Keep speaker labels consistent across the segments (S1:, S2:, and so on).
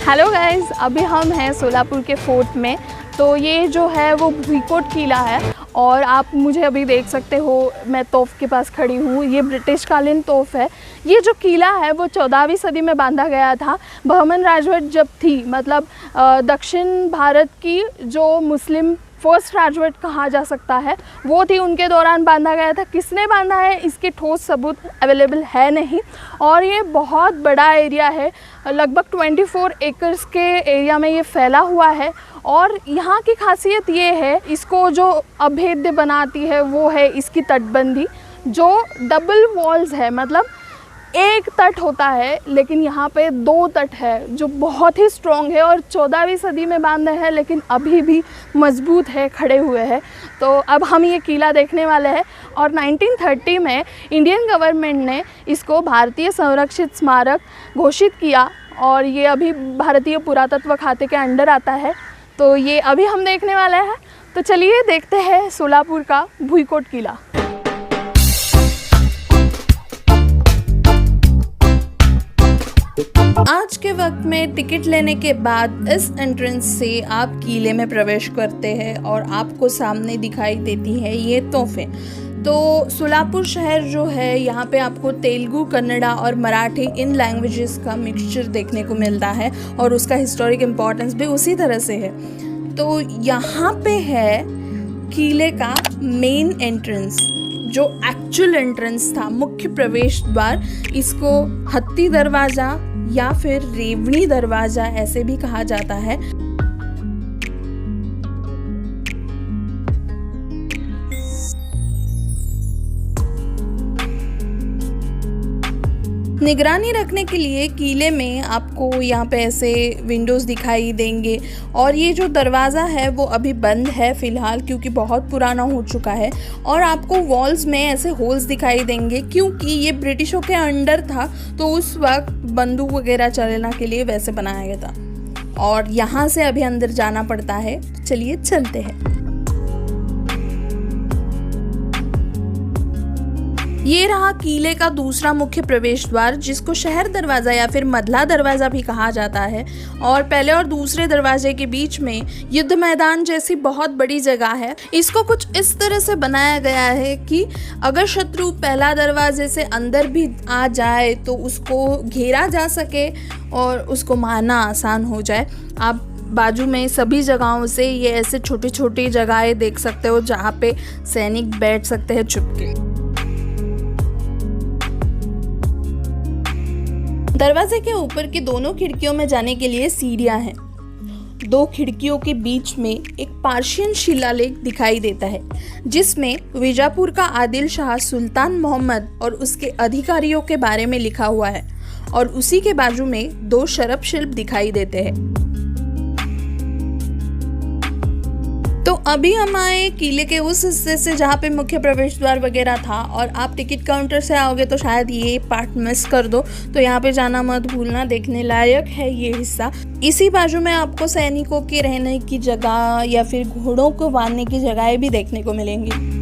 S1: Hello guys, अभी हम हैं सोलापुर के फोर्ट में। तो ये जो है वो भुईकोट किला है और आप मुझे अभी देख सकते हो, मैं तोप के पास खड़ी हूँ। ये ब्रिटिश कालीन तोप है। ये जो किला है वो 14वीं सदी में बांधा गया था। बहमन राजवट जब थी, मतलब दक्षिण भारत की जो मुस्लिम फर्स्ट राजवट कहा जा सकता है, वो थी, उनके दौरान बांधा गया था। किसने बांधा है इसके ठोस सबूत अवेलेबल है नहीं। और ये बहुत बड़ा एरिया है, लगभग 24 एकर्स के एरिया में ये फैला हुआ है। और यहाँ की खासियत ये है, इसको जो अभेद्य बनाती है वो है इसकी तटबंदी, जो डबल वॉल्स है। मतलब एक तट होता है लेकिन यहाँ पे 2 तट है, जो बहुत ही स्ट्रॉन्ग है। और 14वीं सदी में बांधे हैं लेकिन अभी भी मजबूत है, खड़े हुए हैं। तो अब हम ये किला देखने वाले हैं। और 1930 में इंडियन गवर्नमेंट ने इसको भारतीय संरक्षित स्मारक घोषित किया और ये अभी भारतीय पुरातत्व खाते के अंडर आता है। तो ये अभी हम देखने वाले हैं। तो चलिए देखते हैं सोलापुर का भुईकोट किला। आज के वक्त में टिकट लेने के बाद इस एंट्रेंस से आप किले में प्रवेश करते हैं और आपको सामने दिखाई देती है ये तोफें। तो सोलापुर शहर जो है, यहाँ पे आपको तेलुगु, कन्नड़ा और मराठी इन लैंग्वेजेस का मिक्सचर देखने को मिलता है और उसका हिस्टोरिक इम्पोर्टेंस भी उसी तरह से है। तो यहाँ पे है किले का मेन एंट्रेंस, जो एक्चुअल एंट्रेंस था, मुख्य प्रवेश द्वार। इसको हत्ती दरवाज़ा या फिर रेवणी दरवाज़ा ऐसे भी कहा जाता है। निगरानी रखने के लिए किले में आपको यहाँ पे ऐसे विंडोज़ दिखाई देंगे। और ये जो दरवाज़ा है वो अभी बंद है फ़िलहाल, क्योंकि बहुत पुराना हो चुका है। और आपको वॉल्स में ऐसे होल्स दिखाई देंगे, क्योंकि ये ब्रिटिशों के अंडर था, तो उस वक्त बंदूक वगैरह चलाने के लिए वैसे बनाया गया था। और यहाँ से अभी अंदर जाना पड़ता है। चलिए चलते हैं। ये रहा किले का दूसरा मुख्य प्रवेश द्वार, जिसको शहर दरवाज़ा या फिर मधला दरवाज़ा भी कहा जाता है। और पहले और दूसरे दरवाजे के बीच में युद्ध मैदान जैसी बहुत बड़ी जगह है। इसको कुछ इस तरह से बनाया गया है कि अगर शत्रु पहला दरवाजे से अंदर भी आ जाए तो उसको घेरा जा सके और उसको मारना आसान हो जाए। आप बाजू में सभी जगहों से ये ऐसे छोटी छोटी जगहें देख सकते हो, जहाँ पे सैनिक बैठ सकते हैं छुपके। दरवाजे के ऊपर की दोनों खिड़कियों में जाने के लिए सीढ़ियां हैं। 2 खिड़कियों के बीच में एक पार्शियन शिलालेख दिखाई देता है, जिसमें बीजापुर का आदिल शाह सुल्तान मोहम्मद और उसके अधिकारियों के बारे में लिखा हुआ है। और उसी के बाजू में 2 शरफ शिल्प दिखाई देते हैं। तो अभी हम आए किले के उस हिस्से से जहाँ पे मुख्य प्रवेश द्वार वगैरह था। और आप टिकट काउंटर से आओगे तो शायद ये पार्ट मिस कर दो, तो यहाँ पे जाना मत भूलना, देखने लायक है ये हिस्सा। इसी बाजू में आपको सैनिकों के रहने की जगह या फिर घोड़ों को बांधने की जगहें भी देखने को मिलेंगी।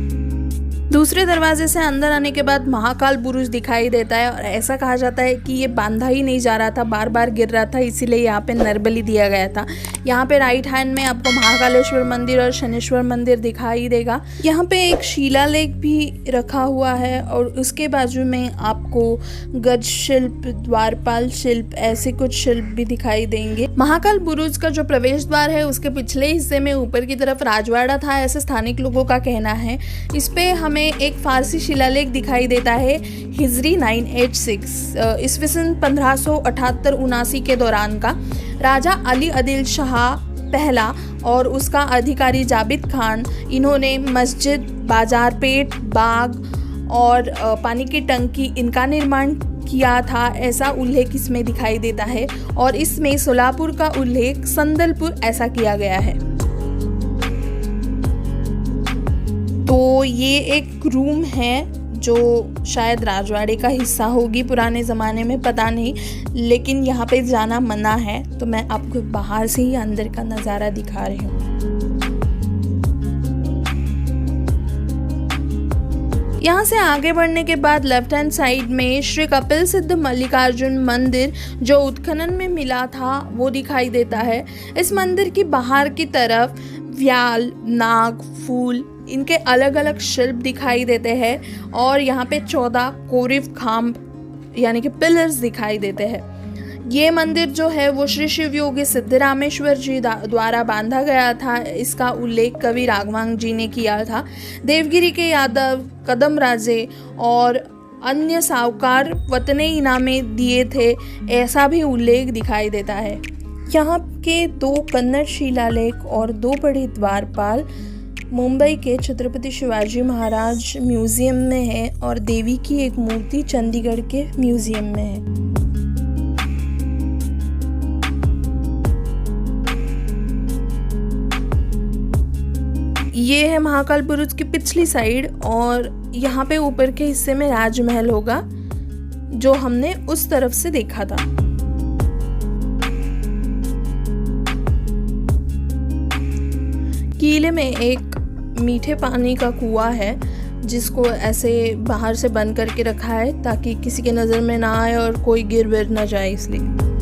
S1: दूसरे दरवाजे से अंदर आने के बाद महाकाल बुरुज दिखाई देता है। और ऐसा कहा जाता है कि ये बांधा ही नहीं जा रहा था, बार बार गिर रहा था, इसीलिए यहाँ पे नरबली दिया गया था। यहाँ पे राइट हैंड में आपको महाकालेश्वर मंदिर और शनेश्वर मंदिर दिखाई देगा। यहाँ पे एक शिलालेख भी रखा हुआ है और उसके बाजू में आपको गज शिल्प, द्वारपाल शिल्प, ऐसे कुछ शिल्प भी दिखाई देंगे। महाकाल बुरुज का जो प्रवेश द्वार है उसके पिछले हिस्से में ऊपर की तरफ राजवाड़ा था, ऐसे स्थानिक लोगों का कहना है। इस पे हमें एक फारसी शिलालेख दिखाई देता है, हिजरी 986 ईस्वी सन 1578-79 के दौरान का। राजा अली आदिल शाह पहला और उसका अधिकारी जाबिद खान, इन्होंने मस्जिद, बाजार पेट, बाग और पानी की टंकी, इनका निर्माण किया था, ऐसा उल्लेख इसमें दिखाई देता है। और इसमें सोलापुर का उल्लेख संदलपुर ऐसा किया गया है। तो ये एक रूम है जो शायद राजवाड़े का हिस्सा होगी पुराने ज़माने में, पता नहीं, लेकिन यहाँ पे जाना मना है। तो मैं आपको बाहर से ही अंदर का नज़ारा दिखा रही हूँ। यहाँ से आगे बढ़ने के बाद लेफ्ट हैंड साइड में श्री कपिल सिद्ध मल्लिकार्जुन मंदिर जो उत्खनन में मिला था वो दिखाई देता है। इस मंदिर की बाहर की तरफ व्याल, नाग, फूल इनके अलग अलग शिल्प दिखाई देते हैं और यहाँ पे 14 कोरिव खांब यानी कि पिलर्स दिखाई देते हैं। ये मंदिर जो है वो श्री शिव योगी सिद्धरामेश्वर जी द्वारा बांधा गया था। इसका उल्लेख कवि राघवांग जी ने किया था। देवगिरी के यादव, कदम राजे और अन्य साहूकार वतने इनामे दिए थे, ऐसा भी उल्लेख दिखाई देता है। यहाँ के 2 कन्नड़ शिलालेख और 2 बड़े द्वारपाल मुंबई के छत्रपति शिवाजी महाराज म्यूजियम में है और देवी की एक मूर्ति चंडीगढ़ के म्यूजियम में है। ये है महाकाल बुरुज की पिछली साइड और यहाँ पे ऊपर के हिस्से में राजमहल होगा जो हमने उस तरफ से देखा था। किले में एक मीठे पानी का कुआं है जिसको ऐसे बाहर से बंद करके रखा है ताकि किसी के नज़र में ना आए और कोई गिर विर ना जाए इसलिए।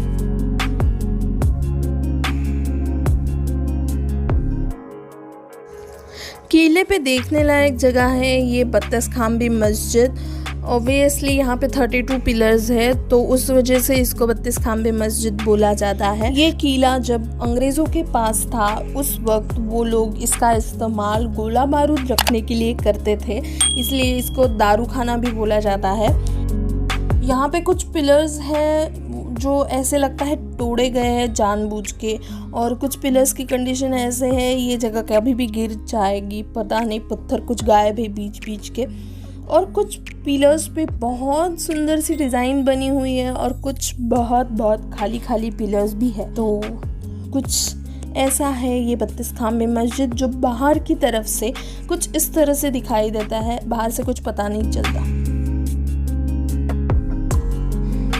S1: किले पे देखने लायक जगह है ये 32 खांबी मस्जिद। ऑब्वियसली यहाँ पे 32 पिलर्स है तो उस वजह से इसको 32 खांबी मस्जिद बोला जाता है। ये किला जब अंग्रेज़ों के पास था उस वक्त वो लोग इसका इस्तेमाल गोला बारूद रखने के लिए करते थे, इसलिए इसको दारू खाना भी बोला जाता है। यहाँ पे कुछ पिलर्स हैं जो ऐसे लगता है तोड़े गए हैं जानबूझ के और कुछ पिलर्स की कंडीशन ऐसे है ये जगह कभी भी गिर जाएगी, पता नहीं, पत्थर कुछ गायब है बीच बीच के। और कुछ पिलर्स पे बहुत सुंदर सी डिज़ाइन बनी हुई है और कुछ बहुत बहुत खाली खाली पिलर्स भी है। तो कुछ ऐसा है ये 32 खांबे मस्जिद जो बाहर की तरफ से कुछ इस तरह से दिखाई देता है, बाहर से कुछ पता नहीं चलता।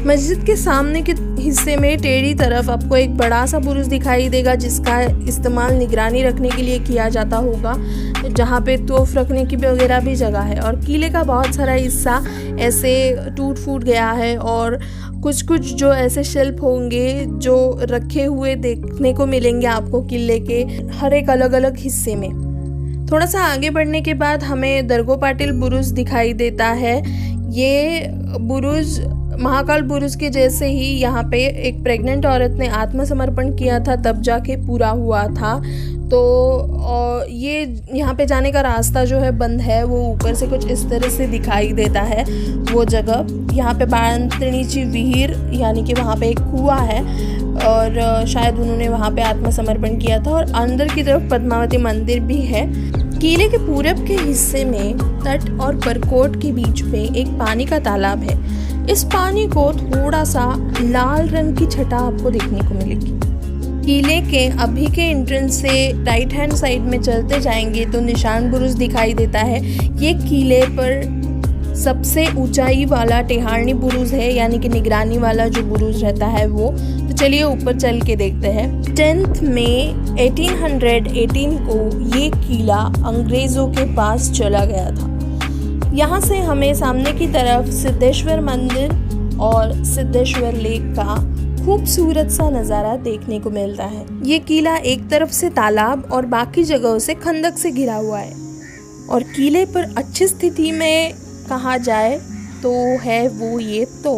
S1: मस्जिद के सामने के हिस्से में टेढ़ी तरफ आपको एक बड़ा सा बुरुज दिखाई देगा जिसका इस्तेमाल निगरानी रखने के लिए किया जाता होगा, जहाँ पे तोफ रखने की वगैरह भी जगह है। और किले का बहुत सारा हिस्सा ऐसे टूट फूट गया है और कुछ जो ऐसे शिल्प होंगे जो रखे हुए देखने को मिलेंगे आपको किले के हर एक अलग अलग हिस्से में। थोड़ा सा आगे बढ़ने के बाद हमें दरगो पाटिल बुरुज दिखाई देता है। ये बुरुज महाकाल बुरुज के जैसे ही यहाँ पे एक प्रेग्नेंट औरत ने आत्मसमर्पण किया था तब जाके पूरा हुआ था। तो ये यहाँ पे जाने का रास्ता जो है बंद है, वो ऊपर से कुछ इस तरह से दिखाई देता है वो जगह। यहाँ पे बाणत्रिणीची विहीर यानी कि वहाँ पे एक कुआं है और शायद उन्होंने वहाँ पे आत्मसमर्पण किया था। और अंदर की तरफ पद्मावती मंदिर भी है। किले के पूरब के हिस्से में तट और परकोट के बीच में एक पानी का तालाब है। इस पानी को थोड़ा सा लाल रंग की छटा आपको देखने को मिलेगी। किले के अभी के एंट्रेंस से राइट हैंड साइड में चलते जाएंगे तो निशान बुरुज दिखाई देता है। ये किले पर सबसे ऊंचाई वाला टेहारनी बुरुज है यानी कि निगरानी वाला जो बुरुज रहता है वो। तो चलिए ऊपर चल के देखते हैं। 10 मई 1818 को ये किला अंग्रेज़ों के पास चला गया था। यहाँ से हमें सामने की तरफ सिद्धेश्वर मंदिर और सिद्धेश्वर लेक का खूबसूरत सा नज़ारा देखने को मिलता है। ये किला एक तरफ से तालाब और बाकी जगहों से खंदक से घिरा हुआ है और किले पर अच्छी स्थिति में कहा जाए तो है वो ये तो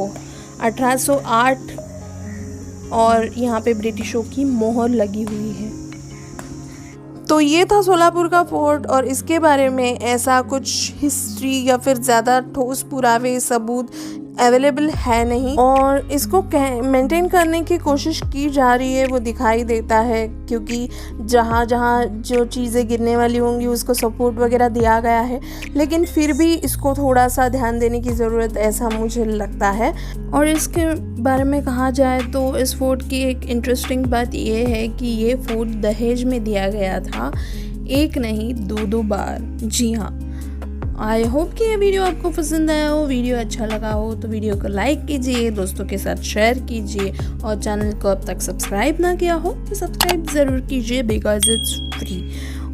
S1: 1808 और यहाँ पे ब्रिटिशों की मोहर लगी हुई है। तो ये था सोलापुर का फोर्ट और इसके बारे में ऐसा कुछ हिस्ट्री या फिर ज़्यादा ठोस पुरावे सबूत अवेलेबल है नहीं और इसको मेंटेन करने की कोशिश की जा रही है वो दिखाई देता है, क्योंकि जहाँ जहाँ जो चीज़ें गिरने वाली होंगी उसको सपोर्ट वगैरह दिया गया है, लेकिन फिर भी इसको थोड़ा सा ध्यान देने की ज़रूरत ऐसा मुझे लगता है। और इसके बारे में कहा जाए तो इस फोर्ट की एक इंटरेस्टिंग बात ये है कि ये फोर्ट दहेज में दिया गया था, एक नहीं 2 बार। जी हाँ, आई होप कि ये वीडियो आपको पसंद आया हो। वीडियो अच्छा लगा हो तो वीडियो को लाइक कीजिए, दोस्तों के साथ शेयर कीजिए और चैनल को अब तक सब्सक्राइब ना किया हो तो सब्सक्राइब ज़रूर कीजिए बिकॉज इट्स फ्री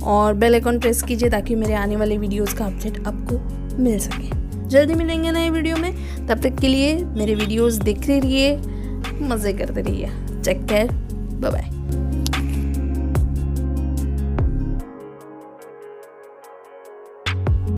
S1: और बेल आइकन प्रेस कीजिए ताकि मेरे आने वाले वीडियोस का अपडेट आपको मिल सके। जल्दी मिलेंगे नए वीडियो में, तब तक के लिए मेरे वीडियोस देखते रहिए, मज़े करते रहिए। Take care, bye bye.